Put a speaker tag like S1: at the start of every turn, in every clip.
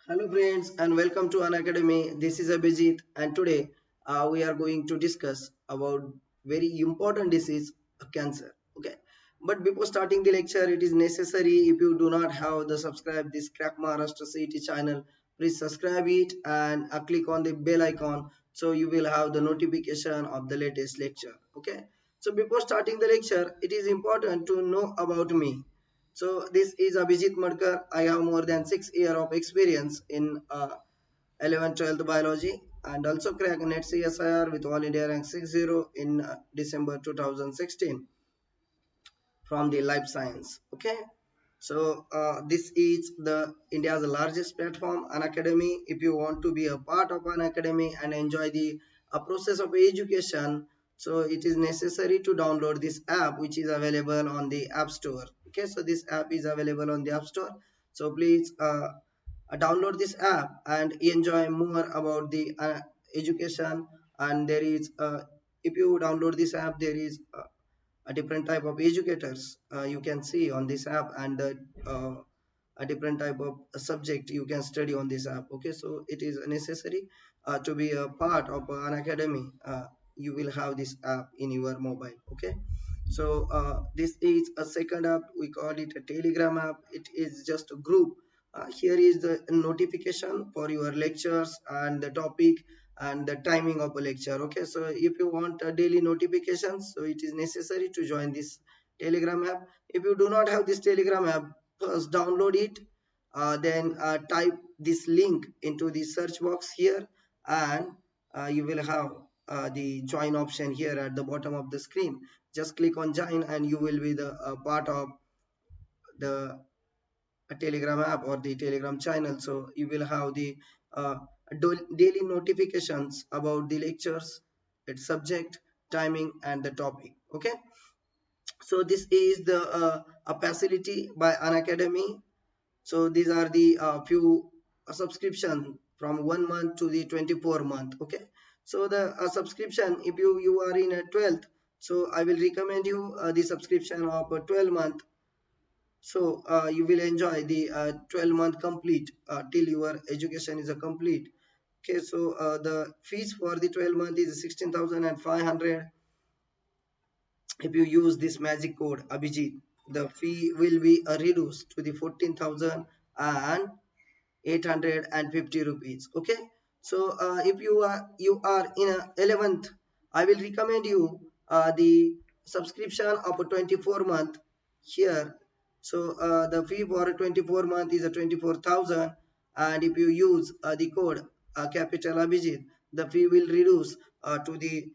S1: Hello friends and welcome to An Academy. This is Abhijit and today we are going to discuss about very important disease, cancer. Okay. But before starting the lecture, it is necessary if you do not have the subscribe this Crack Maharashtra CET channel, please subscribe it and click on the bell icon so you will have the notification of the latest lecture. Okay. So before starting the lecture, it is important to know about me. So this is Abhijit Madkar. I have more than 6 years of experience in 11th 12th biology and also cracked NET CSIR with all India rank 60 in December 2016 from the life science. Okay. So this is the India's largest platform, An Academy. If you want to be a part of An Academy and enjoy the process of education, so it is necessary to download this app, which is available on the App Store. Okay, so this app is available on the App Store. So please download this app and enjoy more about the education. And there is, if you download this app, there is a different type of educators you can see on this app and uh, a different type of subject you can study on this app. Okay, so it is necessary to be a part of an academy. You will have this app in your mobile. Okay, so this is a second app, we call it a Telegram app. It is just a group. Here is the notification for your lectures and the topic and the timing of a lecture. Okay, so if you want daily notifications, so it is necessary to join this Telegram app. If you do not have this Telegram app, first download it, then type this link into the search box here, and you will have the join option here at the bottom of the screen. Just click on join and you will be the part of the Telegram app or the Telegram channel. So you will have the uh, daily notifications about the lectures, its subject, timing, and the topic. Okay, so this is the a facility by An Academy. So these are the few subscription from 1 month to the 24 month. Okay, so the subscription, if you are in a 12th, so I will recommend you the subscription of a 12 month. So you will enjoy the 12-month complete till your education is a complete. Okay, so the fees for the 12 month is 16,500. If you use this magic code Abhijit, the fee will be reduced to the 14,850 rupees. Okay, so if you are in a 11th, I will recommend you the subscription of a 24 month here. So the fee for a 24 month is a 24,000, and if you use the code capital Abhijit, the fee will reduce to the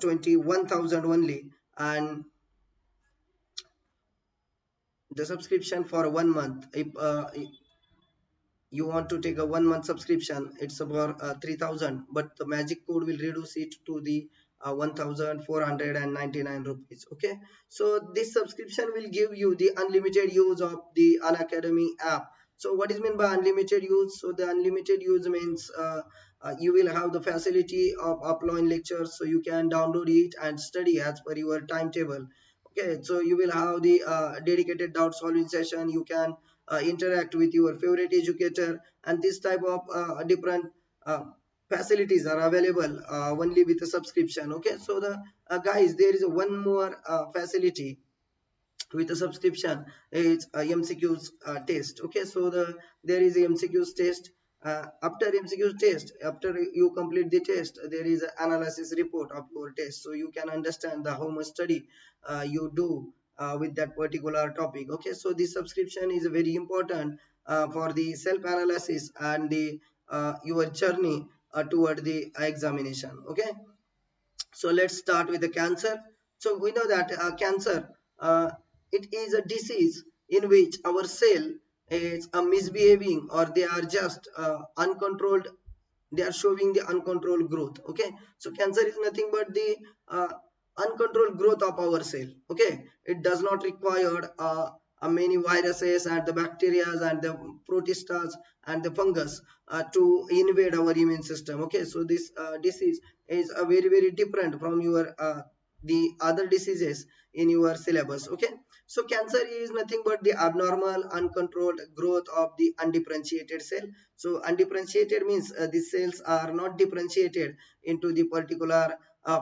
S1: 21,000 only. And the subscription for 1 month, if you want to take a 1 month subscription, it's about 3,000, but the magic code will reduce it to the 1,499 rupees. Okay, so this subscription will give you the unlimited use of the Unacademy app. So what is meant by unlimited use? So the unlimited use means you will have the facility of uploading lectures, so you can download it and study as per your timetable. Okay, so you will have the dedicated doubt solving session. You can interact with your favorite educator, and this type of different uh, facilities are available only with a subscription. Okay, so the guys, there is one more facility with a subscription. It's MCQs test. Okay, so there is a MCQs test. After MCQs test, after you complete the test, there is an analysis report of your test, so you can understand the how much study you do with that particular topic. Okay, so this subscription is very important for the self analysis and the your journey toward the examination. Okay, so let's start with the cancer. So we know that cancer, uh, it is a disease in which our cell is misbehaving, or they are just uncontrolled. They are showing the uncontrolled growth. Okay, so cancer is nothing but the uh, uncontrolled growth of our cell. Okay, it does not require many viruses and the bacteria and the protistas and the fungus to invade our immune system. Okay, so this disease is very different from your the other diseases in your syllabus. Okay, so cancer is nothing but the abnormal uncontrolled growth of the undifferentiated cell. So undifferentiated means these cells are not differentiated into the particular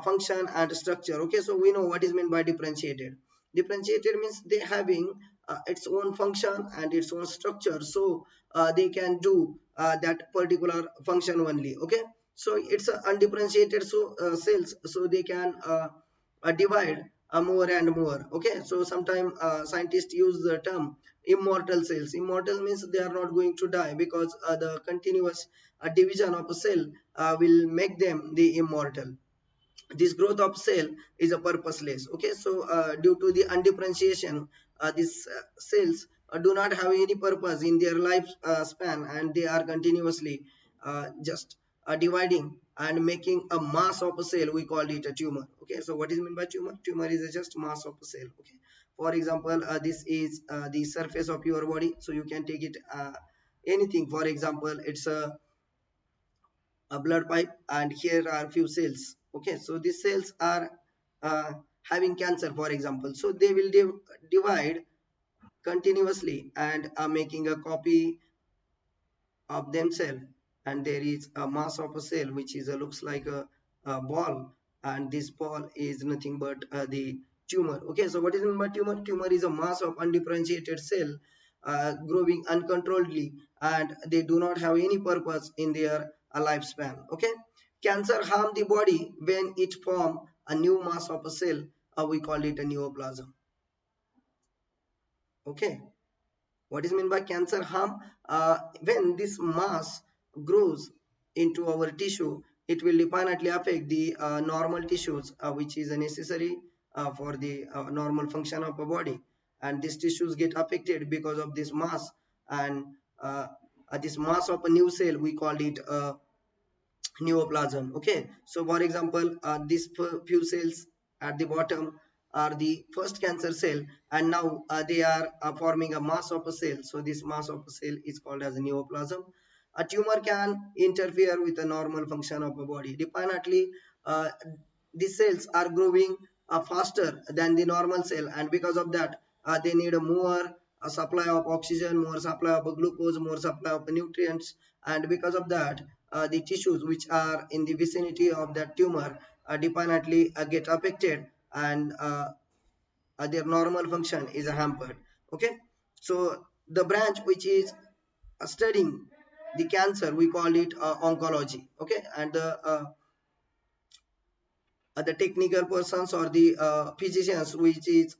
S1: function and structure. Okay, so we know what is meant by differentiated. Differentiated means they having its own function and its own structure, so they can do that particular function only. Okay, so it's undifferentiated, so cells, so they can divide more and more. Okay, so sometimes scientists use the term immortal cells. Immortal means they are not going to die, because the continuous division of a cell will make them the immortal. This growth of cell is a purposeless. Okay, so due to the undifferentiation, these cells do not have any purpose in their life span, and they are continuously just dividing and making a mass of a cell. We call it a tumor. Okay, so what is meant by tumor? Tumor is just mass of a cell. Okay, for example, this is the surface of your body, so you can take it anything. For example, it's a blood pipe, and here are few cells. Okay, so these cells are uh, having cancer, for example, so they will divide continuously and are making a copy of themselves, and there is a mass of a cell which is looks like a ball, and this ball is nothing but the tumor. Okay, so what is meant by tumor? Tumor is a mass of undifferentiated cell growing uncontrolledly, and they do not have any purpose in their lifespan. Okay, cancer harm the body when it form a new mass of a cell. We call it a neoplasm. Okay, what is meant by cancer harm? When this mass grows into our tissue, it will definitely affect the normal tissues, which is necessary for the normal function of a body. And these tissues get affected because of this mass, and uh, this mass of a new cell, we call it neoplasm. Okay, so for example, these few cells at the bottom are the first cancer cell, and now they are forming a mass of a cell. So this mass of a cell is called as a neoplasm. A tumor can interfere with the normal function of a body. Definitely, uh, these cells are growing faster than the normal cell, and because of that, they need a more supply of oxygen, more supply of glucose, more supply of nutrients, and because of that, the tissues which are in the vicinity of that tumor definitely get affected, and their normal function is hampered. Okay, so the branch which is studying the cancer, we call it oncology. Okay, and the technical persons or the physicians which is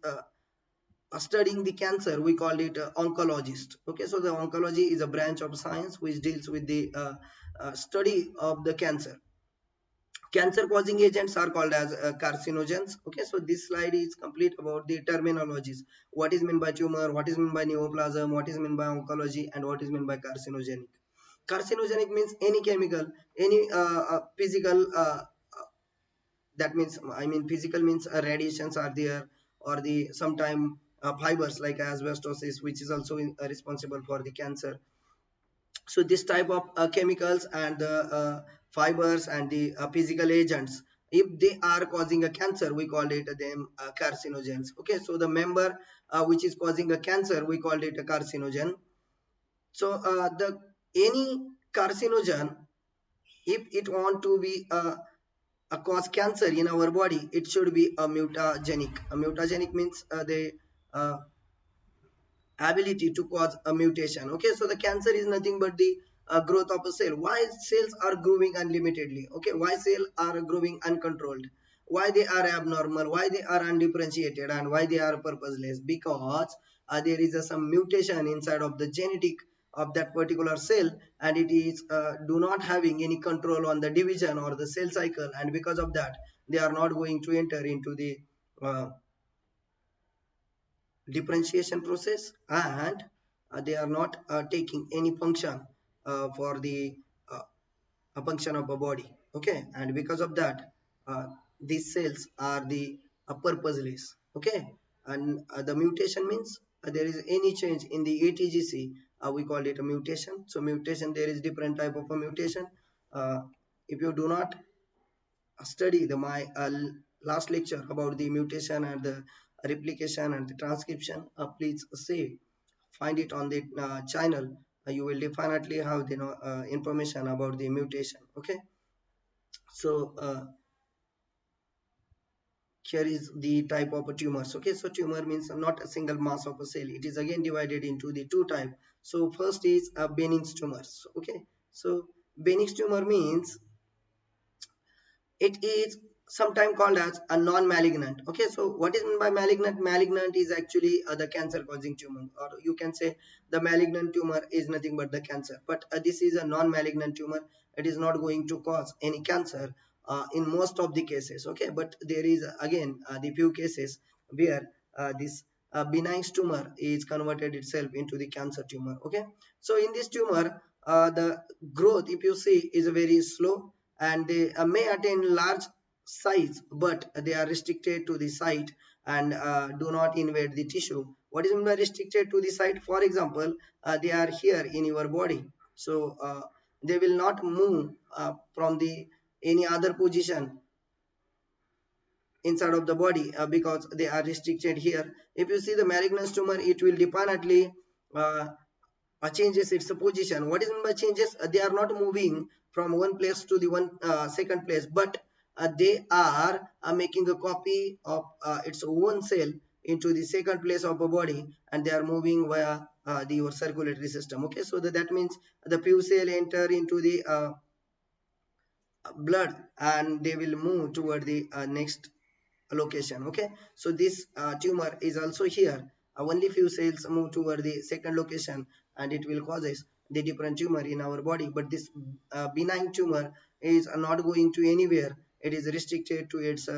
S1: studying the cancer, we call it oncologist. Okay, so the oncology is a branch of science which deals with the study of the cancer. Cancer causing agents are called as carcinogens. Okay, so this slide is complete about the terminologies. What is meant by tumor, what is meant by neoplasm, what is meant by oncology, and what is meant by carcinogenic. Carcinogenic means any chemical, any physical, that means, I mean, physical means radiations are there, or the sometime fibers like asbestosis, which is also responsible for the cancer. So this type of chemicals and the fibers and the physical agents, if they are causing a cancer, we call it them carcinogens. Okay, so the member which is causing a cancer, we call it a carcinogen. So the any carcinogen, if it want to be cause cancer in our body, it should be a mutagenic. A mutagenic means they uh, ability to cause a mutation. Okay, so the cancer is nothing but the growth of a cell. Why cells are growing unlimitedly? Okay, why cells are growing uncontrolled? Why they are abnormal? Why they are undifferentiated? And why they are purposeless? Because there is some mutation inside of the genetic of that particular cell, and it is do not having any control on the division or the cell cycle, and because of that, they are not going to enter into the uh, differentiation process, and they are not taking any function for the uh, a function of a body. Okay, and because of that, these cells are the purposeless. Okay, and the mutation means there is any change in the ATGC, we call it a mutation. So mutation, there is different type of a mutation. uh, if you do not study the my last lecture about the mutation and the replication and the transcription, please say find it on the channel. You will definitely have the information about the mutation. Okay, so here is the type of tumors. Okay, so tumor means not a single mass of a cell, it is again divided into the two type. So first is benign tumors. Okay, so benign tumor means it is sometimes called as a non-malignant. Okay, so what is meant by malignant? Malignant is actually the cancer causing tumor, or you can say the malignant tumor is nothing but the cancer, but this is a non-malignant tumor. It is not going to cause any cancer in most of the cases. Okay, but there is again the few cases where this benign tumor is converted itself into the cancer tumor. Okay, so in this tumor the growth, if you see, is very slow, and they may attain large size, but they are restricted to the site and do not invade the tissue. What is meant by restricted to the site? For example, they are here in your body, so they will not move from the any other position inside of the body because they are restricted here. If you see the malignant tumor, it will definitely uh, changes its position. What is meant by changes? They are not moving from one place to the one second place, but they are making a copy of its own cell into the second place of a body, and they are moving via your circulatory system. Okay, so that means the few cell enter into the blood, and they will move toward the next location. Okay, so this tumor is also here. Only few cells move toward the second location, and it will causes the different tumor in our body. But this benign tumor is not going to anywhere. It is restricted to its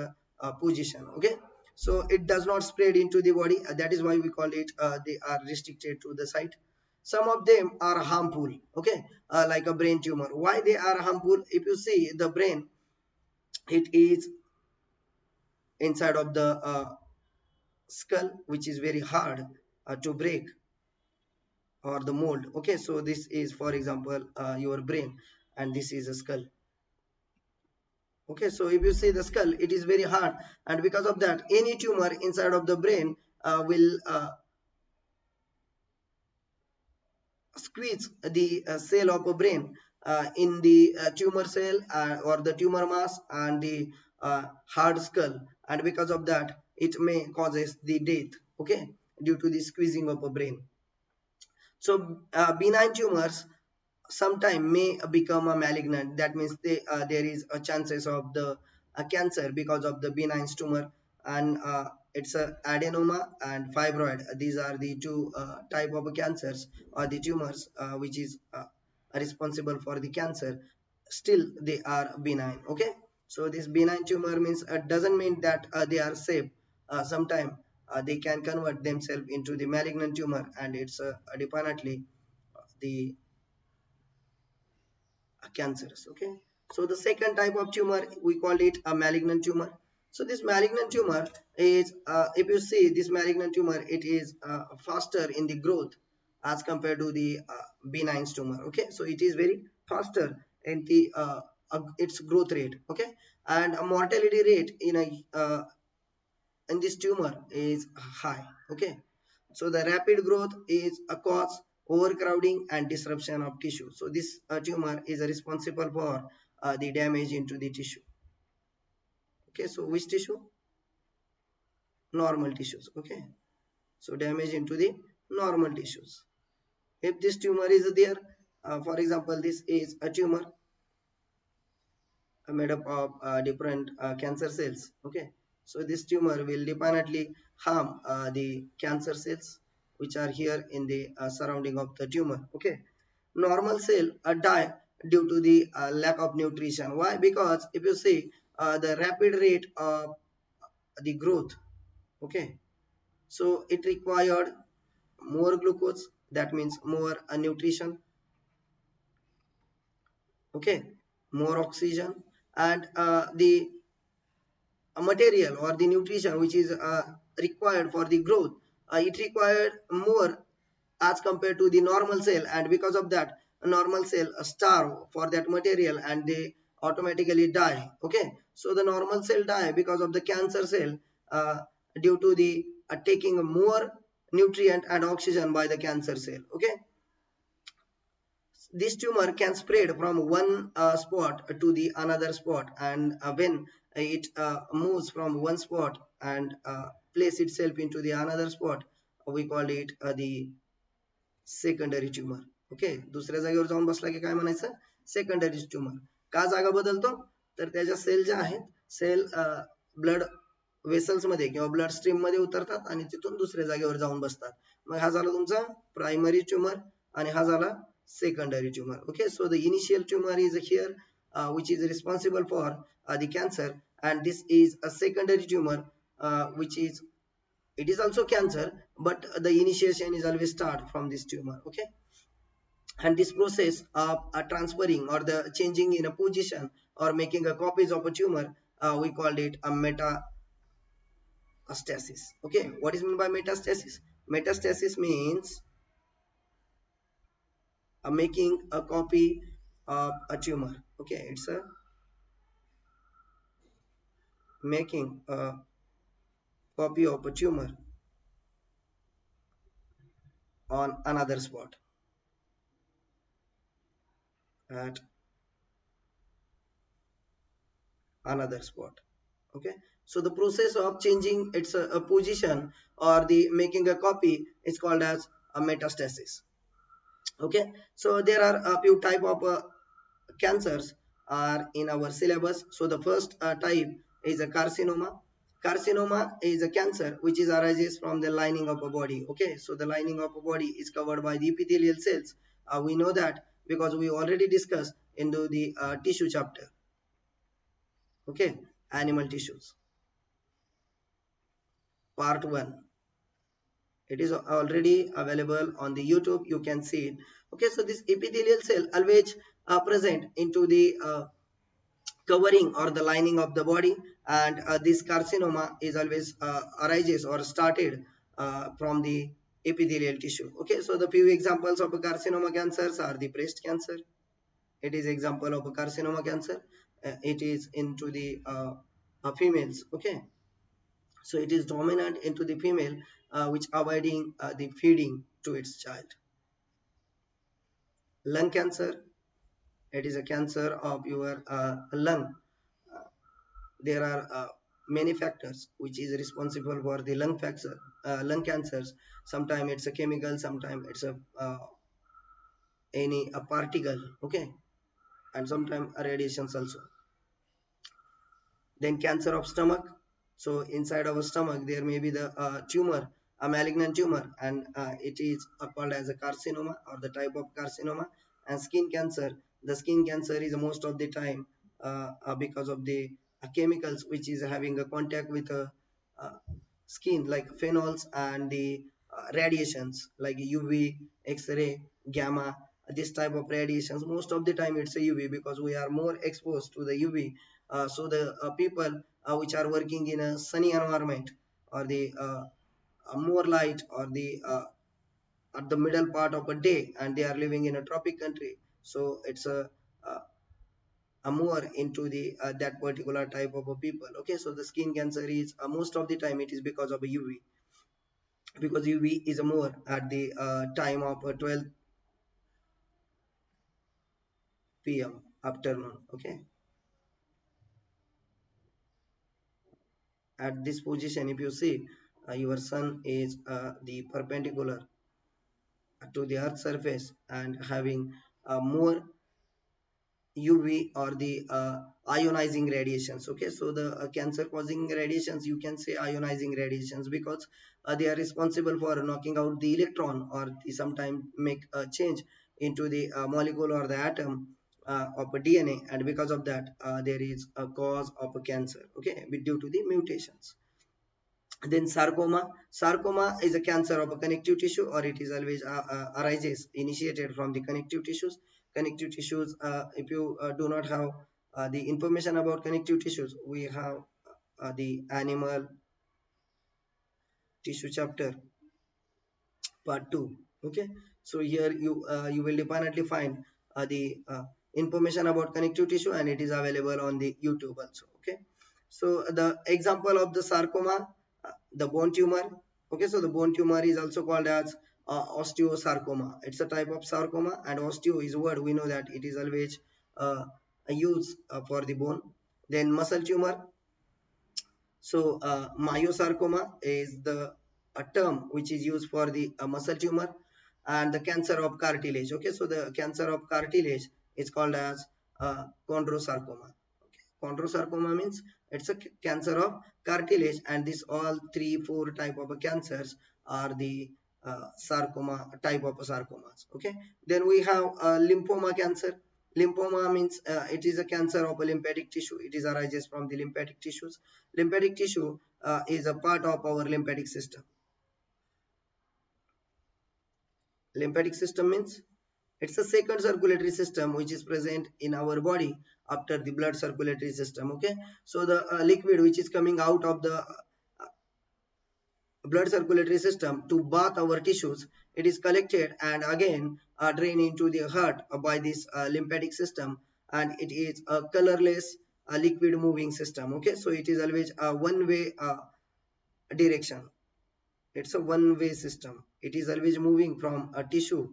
S1: position. Okay, so it does not spread into the body. That is why we call it they are restricted to the site. Some of them are harmful. Okay, like a brain tumor. Why they are harmful? If you see the brain, it is inside of the skull, which is very hard to break or the mold. Okay, so this is, for example, your brain, and this is a skull. Okay, so if you see the skull, it is very hard, and because of that, any tumor inside of the brain will squeeze the cell of a brain in the tumor cell or the tumor mass and the hard skull, and because of that, it may causes the death. Okay, due to the squeezing of a brain. So benign tumors sometime may become a malignant. That means there is a chances of the cancer because of the benign tumor, and it's a adenoma and fibroid. These are the two type of cancers or the tumors which is responsible for the cancer. Still they are benign. Okay, so this benign tumor means doesn't mean that they are safe. Sometime they can convert themselves into the malignant tumor, and it's definitely the cancers. Okay, so the second type of tumor, we call it a malignant tumor. So this malignant tumor is if you see this malignant tumor, it is faster in the growth as compared to the benign tumor. Okay, so it is very faster in the its growth rate. Okay, and a mortality rate in this tumor is high. Okay, so the rapid growth is a cause overcrowding and disruption of tissue. So this tumor is responsible for the damage into the tissue. Okay, so which tissue? Normal tissues. Okay, so damage into the normal tissues. If this tumor is there, for example, this is a tumor made up of different cancer cells. Okay, so this tumor will definitely harm the cancer cells which are here in the surrounding of the tumor. Okay, normal cell die due to the lack of nutrition. Why? Because if you see the rapid rate of the growth. Okay, so it required more glucose, that means more nutrition. Okay, more oxygen, and the material or the nutrition which is required for the growth, it required more as compared to the normal cell, and because of that, a normal cell starve for that material and they automatically die. Okay, so the normal cell die because of the cancer cell due to the taking more nutrient and oxygen by the cancer cell. Okay, this tumor can spread from one spot to the another spot, and when it moves from one spot and place itself into the another spot, we call it the secondary tumor. Okay, दुसऱ्या जागेवर जाऊन बसला की काय म्हणायचं, secondary tumour. का जागा बदलतो, तर त्याच्या सेल ज्या आहेत, सेल ब्लड वेसल्स मध्ये किंवा ब्लड स्ट्रीम मध्ये उतरतात आणि तिथून दुसऱ्या जागेवर जाऊन बसतात. मग हा झाला तुमचा प्रायमरी ट्युमर आणि हा झाला secondary tumor. Okay, so the initial tumor is here, which is responsible for the cancer, and this is a secondary tumor, which is, it is also cancer, but the initiation is always start from this tumor. Okay, and this process of transferring or the changing in a position or making a copies of a tumor, we called it a metastasis. Okay, what is meant by metastasis? Metastasis means making a copy of a tumor. Okay, it's a making a copy of a tumor on another spot at another spot. Okay, so the process of changing its a position or the making a copy is called as a metastasis. Okay, so there are a few type of cancers are in our syllabus. So the first type is a carcinoma. Carcinoma is a cancer which is arises from the lining of a body. Okay, so the lining of a body is covered by the epithelial cells. We know that because we already discussed into the tissue chapter. Okay, animal tissues, part 1. It is already available on the YouTube, you can see it. Okay, so this epithelial cell always present into the covering or the lining of the body, and this carcinoma is always arises or started from the epithelial tissue. Okay, so the few examples of carcinoma cancers are the breast cancer. It is example of a carcinoma cancer. It is into the females. Okay, so it is dominant into the female, which avoiding the feeding to its child. Lung cancer, it is a cancer of your lung. There are many factors which is responsible for the lung cancers. Sometimes it's a chemical, sometimes it's a any a particle. Okay, and sometimes radiations also. Then cancer of stomach. So inside our stomach there may be the tumor, a malignant tumor, and it is called as a carcinoma or the type of carcinoma. And skin cancer, the skin cancer is most of the time because of the chemicals which is having a contact with uh, skin, like phenols, and the radiations like UV, X-ray, gamma. This type of radiations, most of the time it's a UV because we are more exposed to the UV. So the people which are working in a sunny environment, or the more light, or the at the middle part of a day, and they are living in a tropic country, so it's a more into the that particular type of a people. Okay, so the skin cancer is most of the time it is because of a UV, because UV is more at the time of 12 p.m. afternoon. Okay, at this position, if you see, your sun is the perpendicular to the earth surface and having more UV or the ionizing radiations. Okay, so the cancer causing radiations, you can say ionizing radiations, because they are responsible for knocking out the electron, or sometimes make a change into the molecule or the atom of a DNA, and because of that there is a cause of a cancer. Okay, due to the mutations. Then sarcoma is a cancer of a connective tissue, or it is always arises initiated from the connective tissues. Connective tissues, if you do not have the information about connective tissues, we have the animal tissue chapter, part 2. Okay, so here you will definitely find the information about connective tissue, and it is available on the YouTube also. Okay, so the example of the sarcoma, the bone tumor. Okay, so the bone tumor is also called as osteosarcoma. It's a type of sarcoma, and osteo is a word, we know that it is always uh, used for the bone. Then muscle tumor. So myosarcoma is the a term which is used for the muscle tumor. And the cancer of cartilage. Okay, so the cancer of cartilage is called as chondrosarcoma. Okay. Chondrosarcoma means it's a cancer of cartilage, and these all three, four type of cancers are the sarcoma type of sarcomas. Okay, then we have lymphoma cancer. Lymphoma means it is a cancer of a lymphatic tissue. It is arises from the lymphatic tissues. Lymphatic tissue is a part of our lymphatic system. Lymphatic system means it's a second circulatory system which is present in our body after the blood circulatory system. Okay, so the liquid which is coming out of the blood circulatory system to bath our tissues, it is collected and again drained into the heart by this lymphatic system, and it is a colorless liquid moving system. Okay, so it is always a one way direction. It's a one way system. It is always moving from a tissue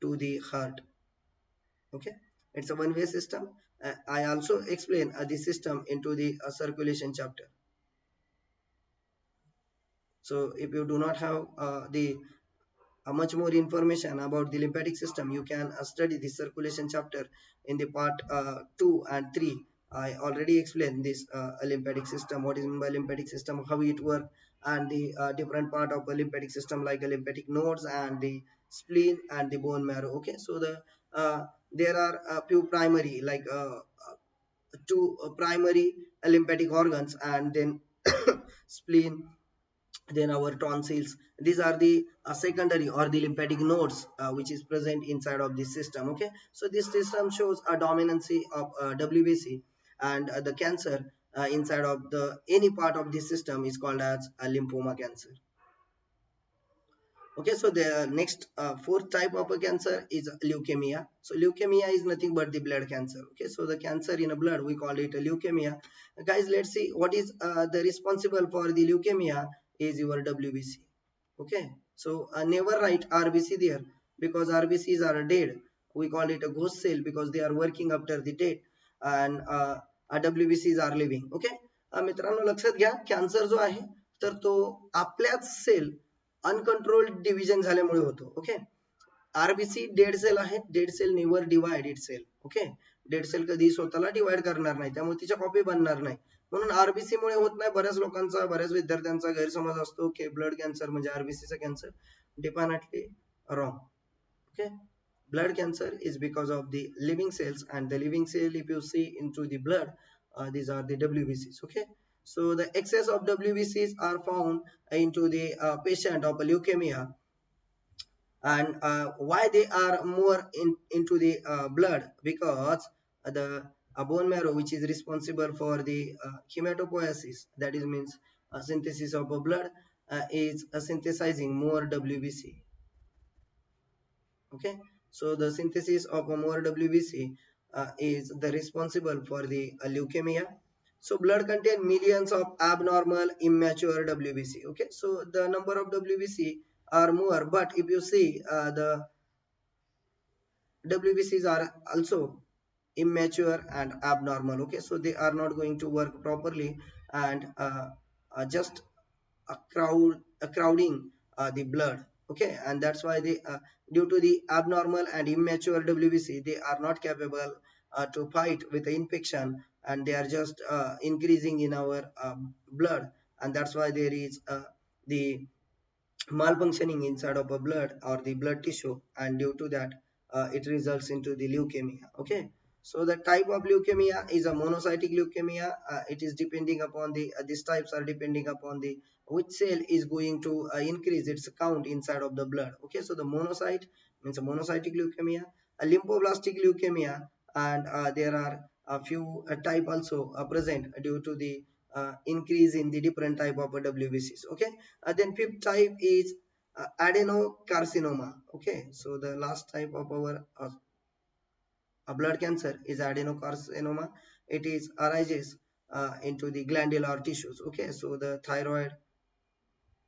S1: to the heart. Okay, it's a one way system. I also explain the system into the circulation chapter. So if you do not have the much more information about the lymphatic system, you can study the circulation chapter in the part 2 and 3. I already explained this lymphatic system, what is meant by lymphatic system, how it works, and the different part of a lymphatic system like a lymphatic nodes and the spleen and the bone marrow. Okay, so there are a few primary like two primary lymphatic organs, and then spleen, then our tonsils. These are the secondary or the lymphatic nodes which is present inside of this system. Okay, so this system shows a dominancy of WBC, and the cancer inside of the any part of this system is called as a lymphoma cancer. Okay, so the next fourth type of a cancer is leukemia. So leukemia is nothing but the blood cancer. Okay, so the cancer in a blood, we call it a leukemia. Guys, let's see what is the responsible for the leukemia is your WBC. Okay, so never write RBC there, because RBCs are dead. We call it a ghost cell because they are working after the death, and WBCs are living. Okay, मित्रांनो लक्षात घ्या, cancer जो आहे तर तो आपल्याच cell uncontrolled division झाल्यामुळे होतो. ओके, आरबीसी डेड सेल आहे, dead cell never divide it cell. Okay, dead cell कधी स्वतःला डिवाइड करणार नाही, त्यामुळे तिच्या कॉपी बनणार नाही. म्हणून आरबीसी मुळे होत नाही. बऱ्याच लोकांचा, बऱ्याच विद्यार्थ्यांचा गैरसमज असतो की ब्लड कॅन्सर म्हणजे आरबीसीचा cancer. Definitely wrong. Okay, blood cancer is because of the living cells, and the living cell, if you see into the blood, these are the WBCs. Okay, so the excess of WBCs are found into the patient of leukemia, and why they are more into the blood, because the bone marrow which is responsible for the hematopoiesis, that is means synthesis of blood, is synthesizing more WBC. Okay, so the synthesis of a more WBC is the responsible for the leukemia. So blood contain millions of abnormal immature WBC. Okay, so the number of WBC are more, but if you see the WBCs are also immature and abnormal. Okay, so they are not going to work properly, and just a crowding the blood. Okay, and that's why they due to the abnormal and immature WBC, they are not capable to fight with the infection, and they are just increasing in our blood, and that's why there is the malfunctioning inside of a blood or the blood tissue, and due to that it results into the leukemia. Okay, so the type of leukemia is a monocytic leukemia. It is depending upon the these types are depending upon the which cell is going to increase its count inside of the blood. Okay, so the monocyte means a monocytic leukemia, a lymphoblastic leukemia, and there are a few type also present due to the increase in the different type of WBCs. Okay, then fifth type is adenocarcinoma. Okay, so the last type of our blood cancer is adenocarcinoma. It is arises into the glandular tissues. Okay, so the thyroid,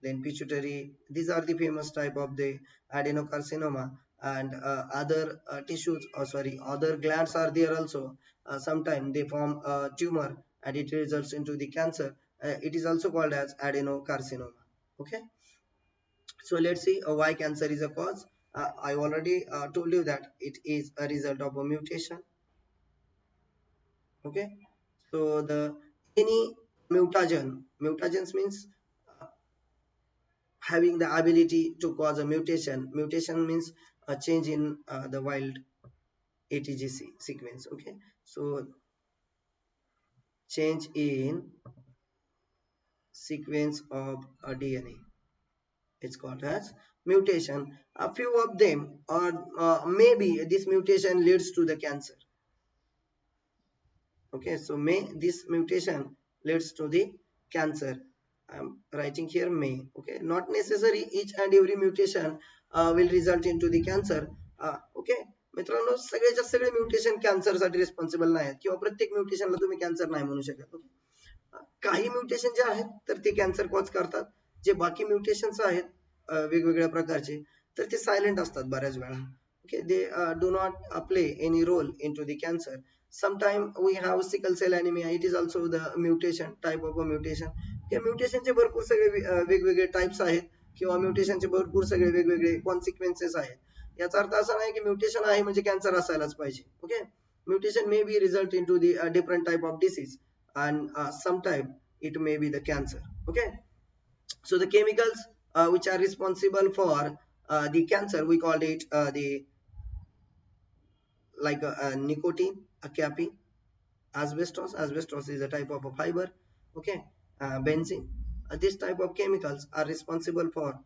S1: then pituitary, these are the famous type of the adenocarcinoma. And other tissues, or sorry, other glands are there also. Sometimes they form a tumor and it results into the cancer. It is also called as adenocarcinoma. Okay, so let's see why cancer is a cause. I already told you that it is a result of a mutation. Okay, so the any mutagens means having the ability to cause a mutation. Mutation means a change in the wild ATG sequence. Okay, so change in sequence of a DNA, it's called as mutation. A few of them, or maybe this mutation leads to the cancer. Okay, so may this mutation leads to the cancer. I'm writing here may. Okay, not necessary each and every mutation will result into the cancer. Okay, मित्रांनो सगळ्याच्या सगळे mutation cancer साठी responsible नाही आहेत किंवा प्रत्येक म्युटेशनला तुम्ही cancer नाही म्हणू शकत. काही म्युटेशन जे आहेत तर ते कॅन्सर कॉज करतात. जे बाकी म्युटेशन्स आहेत वेगवेगळ्या प्रकारचे तर ते सायलेंट असतात बऱ्याच वेळा. Okay, they do not play any role into the cancer. Sometimes we have sickle cell anemia. It is also the mutation type of a mutation. या म्युटेशनचे भरपूर सगळे वेगवेगळे टाइप्स आहेत किंवा म्युटेशनचे भरपूर सगळे वेगवेगळे कॉन्सिक्वेन्सेस आहेत. याचा अर्थ असा नाही की म्युटेशन आहे म्हणजे कॅन्सर असायलाच पाहिजे. Okay, mutation may be result into the different type of disease, and sometimes it may be the cancer. Okay, so the chemicals which are responsible for the cancer, we called it the like nicotine, a caffeine, asbestos. Asbestos is a type of a fiber. Okay, benzene. This type of chemicals are responsible for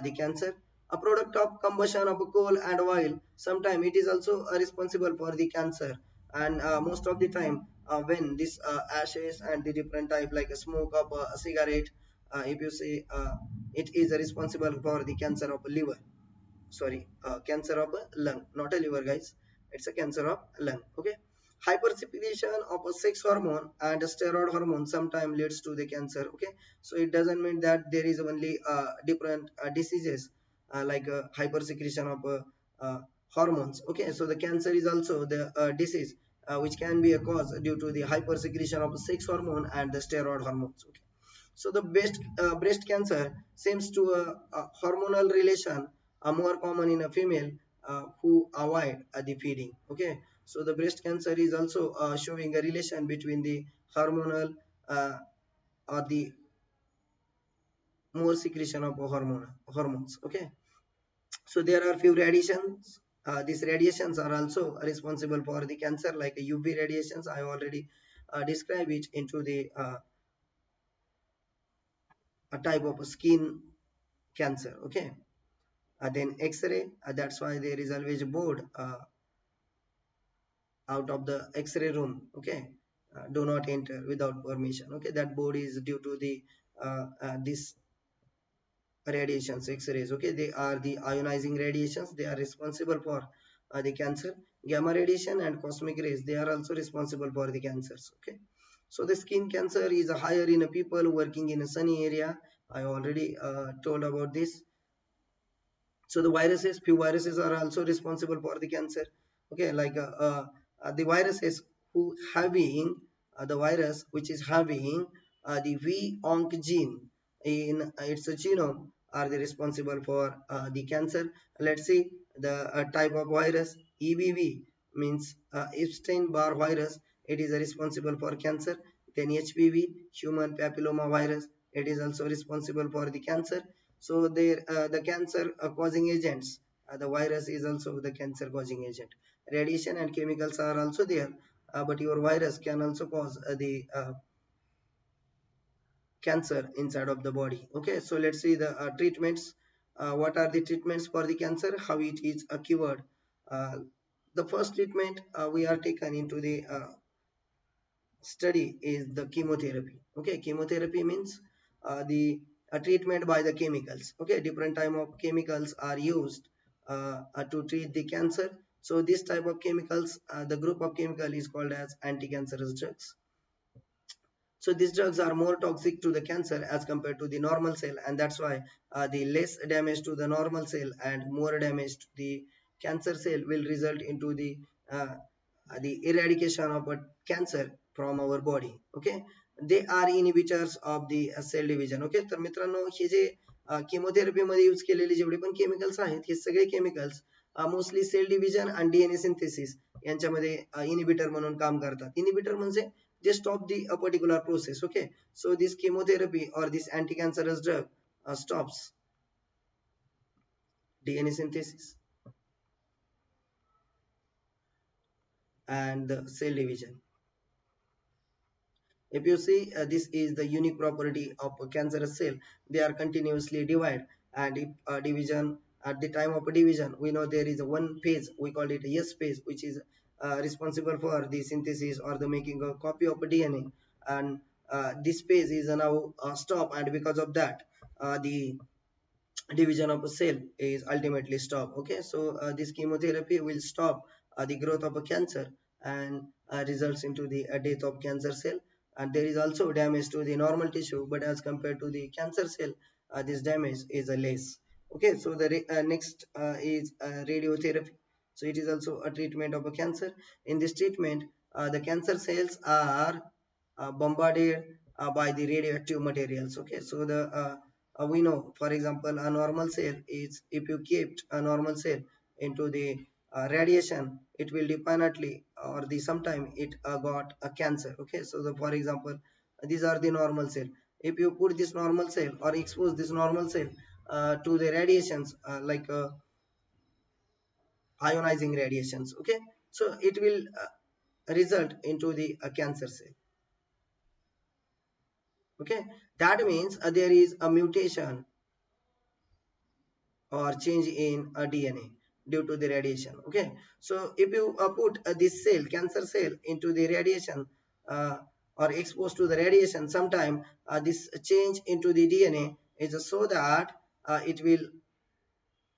S1: the cancer. A product of combustion of coal and oil, sometimes it is also responsible for the cancer. And most of the time, when this ashes and the different type like a smoke of a cigarette, if you say it is responsible for the cancer of liver. Sorry, cancer of a lung, not a liver, guys. It's a cancer of lung. Okay, hypersecretion of a sex hormone and a steroid hormone sometimes leads to the cancer. Okay, so it doesn't mean that there is only different diseases like hypersecretion of hormones. Okay, so the cancer is also the disease which can be a cause due to the hypersecretion of sex hormone and the steroid hormones. Okay, so the best breast cancer seems to a hormonal relation more common in a female who avoid the feeding. Okay, so the breast cancer is also showing a relation between the hormonal uh, or the more secretion of hormones. Okay, so there are few radiations. These radiations are also responsible for the cancer, like UV radiations. I already described it into the a type of skin cancer. Okay, then X-ray. That's why there is always a board out of the X-ray room. Okay, do not enter without permission. Okay, that board is due to the this radiations, X-rays. Okay, they are the ionizing radiations. They are responsible for the cancer. Gamma radiation and cosmic rays, they are also responsible for the cancers. Okay, so the skin cancer is higher in people working in a sunny area. I already told about this. So the viruses, few viruses are also responsible for the cancer. Okay, like the viruses who having the virus which is having the V-onc gene in its genome are the responsible for the cancer. Let's see the type of virus. EBV means Epstein-Barr virus. It is responsible for cancer. Then HPV, human papilloma virus. It is also responsible for the cancer. So there, the cancer causing agents, the virus is also the cancer causing agent. Radiation and chemicals are also there, but your virus can also cause the cancer inside of the body. Okay, so let's see the treatments. What are the treatments for the cancer? How it is cured? Uh, the first treatment we are taken into the study is the chemotherapy. Okay, chemotherapy means the treatment by the chemicals. Okay, different type of chemicals are used to treat the cancer. So this type of chemicals, the group of chemical is called as anti-cancerous drugs. So these drugs are more toxic to the cancer as compared to the normal cell, and that's why the less damage to the normal cell and more damage to the cancer cell will result into uh, the eradication of a cancer from our body. Okay, they are inhibitors of the cell division. Okay, तर मित्रांनो हे जे chemotherapy मध्ये use केलेले जेवढे पण chemicals आहेत हे सगळे chemicals mostly cell division आणि DNA synthesis यांच्यामध्ये इनिबिटर म्हणून काम करतात. इनिबिटर म्हणजे they stop the a particular process. Okay, so this chemotherapy or this anti-cancerous drug stops DNA synthesis and the cell division. If you see, this is the unique property of a cancerous cell. They are continuously divided, and if a division at the time of a division, we know there is a one phase, we call it a S phase, which is responsible for the synthesis or the making a copy of a DNA, and this phase is now stop, and because of that, the division of a cell is ultimately stopped. Okay, so this chemotherapy will stop the growth of a cancer and results into the death of cancer cell, and there is also damage to the normal tissue, but as compared to the cancer cell, this damage is less. Okay, so the next is radiotherapy. So it is also a treatment of a cancer. In this treatment, the cancer cells are bombarded by the radioactive materials. Okay, so the we know, for example, a normal cell is, if you kept a normal cell into the radiation, it will definitely or the sometime it got a cancer. Okay, so the, for example, these are the normal cell. If you put this normal cell or expose this normal cell to the radiations ionizing radiations, okay, so it will result into the cancer cell. Okay, that means there is a mutation or change in a DNA due to the radiation. Okay, so if you put this cell, cancer cell, into the radiation uh, or exposed to the radiation, sometime this change into the DNA is so that it will,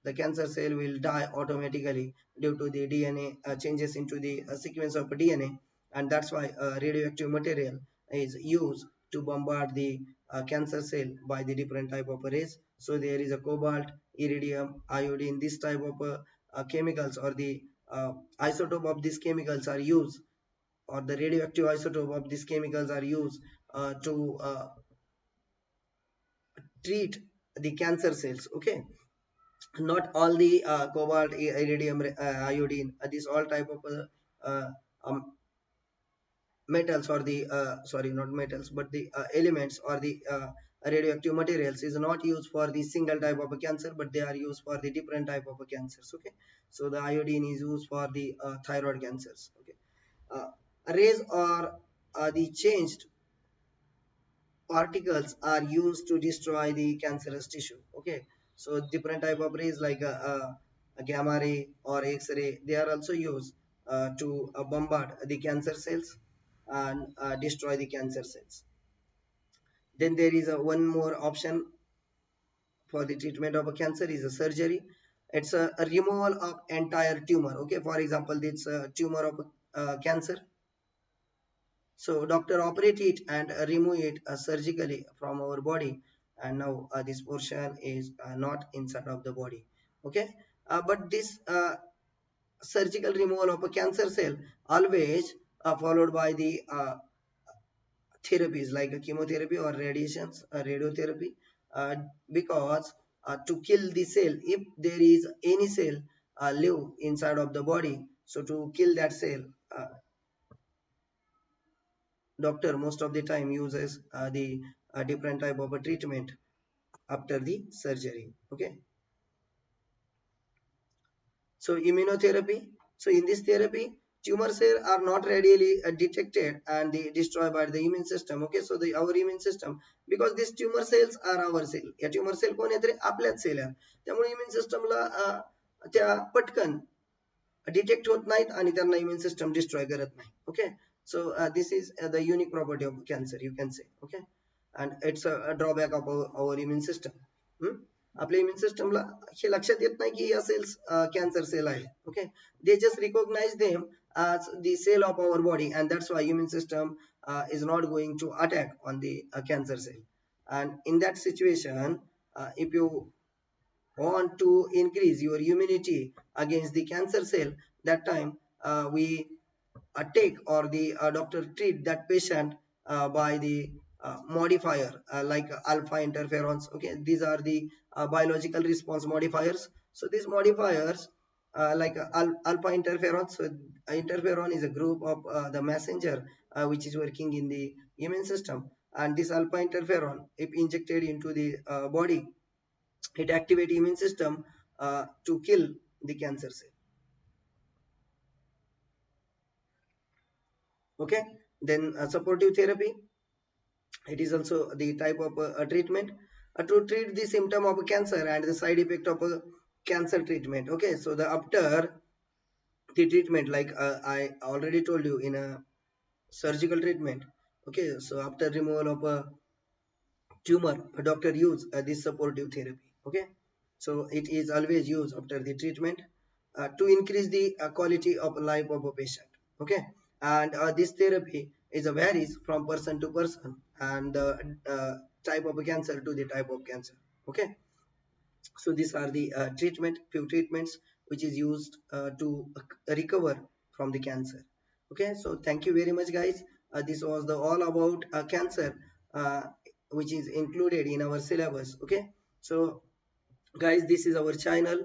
S1: the cancer cell will die automatically due to the DNA changes into the sequence of DNA, and that's why radioactive material is used to bombard the cancer cell by the different type of rays. So there is a cobalt, iridium, iodine, this type of chemicals or the isotope of these chemicals are used, or the radioactive isotope of these chemicals are used to treat the cancer cells. Okay, not all the cobalt, iridium, iodine, these all type of uh, um, metals or the sorry, not metals, but the elements or the radioactive materials is not used for the single type of a cancer, but they are used for the different type of a cancers. Okay, so the iodine is used for the thyroid cancers. Okay, uh, rays or the changed particles are used to destroy the cancerous tissue. Okay, so different type of rays like a gamma ray or x-ray, they are also used to bombard the cancer cells and destroy the cancer cells. Then there is a one more option for the treatment of a cancer is a surgery. It's a removal of entire tumor. Okay, for example, this tumor of cancer, so doctor operate it and remove it surgically from our body, and now this portion is not inside of the body. Okay, but this surgical removal of a cancer cell always followed by the therapies like a chemotherapy or radiations, radiotherapy, because to kill the cell, if there is any cell live inside of the body, so to kill that cell, doctor most of the time uses the different type of a treatment after the surgery. Okay, so immunotherapy, so in this therapy tumor cells are not readily detected and they destroyed by the immune system. Okay, so the our immune system, because these tumor cells are our cell, या tumor cell कोण आहेत रे आपल्याच cell आहे, त्यामुळे immune system ला त्या पटकन detect होत नाहीत आणि त्यांना इम्युन सिस्टम डिस्ट्रॉय करत नाही. Okay, so this is the unique property of cancer, you can say. Okay, and it's a drawback of our immune system. आपल्या इम्युन सिस्टमला हे लक्षात येत नाही की या सेल्स कॅन्सर सेल आहे. Okay, they just recognise them as the cell of our body, and that's why immune system is not going to attack on the cancer cell. And in that situation, if you want to increase your immunity against the cancer cell, that time we take or the doctor treat that patient by the modifier like alpha interferons. Okay, these are the biological response modifiers. So these modifiers like alpha interferons. So interferon is a group of the messenger which is working in the immune system, and this alpha interferon, if injected into the body, it activates immune system to kill the cancer cell. Okay, then supportive therapy, it is also the type of treatment to treat the symptom of a cancer and the side effect of a cancer treatment. Okay, so the after the treatment, like I already told you in a surgical treatment. Okay, so after removal of a tumor, a doctor use this supportive therapy. Okay, so it is always used after the treatment to increase the quality of life of a patient. Okay, and this therapy is varies from person to person and type of cancer to the type of cancer. Okay, so these are the few treatments which is used to recover from the cancer. Okay, so thank you very much, guys. This was the all about cancer, uh, which is included in our syllabus. Okay, so guys, this is our channel,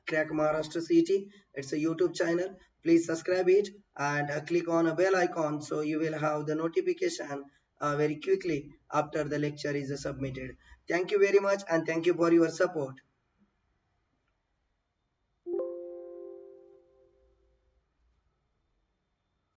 S1: Crack Maharashtra CT. It's a YouTube channel. Please subscribe it and click on a bell icon so you will have the notification very quickly after the lecture is submitted. Thank you very much and thank you for your support.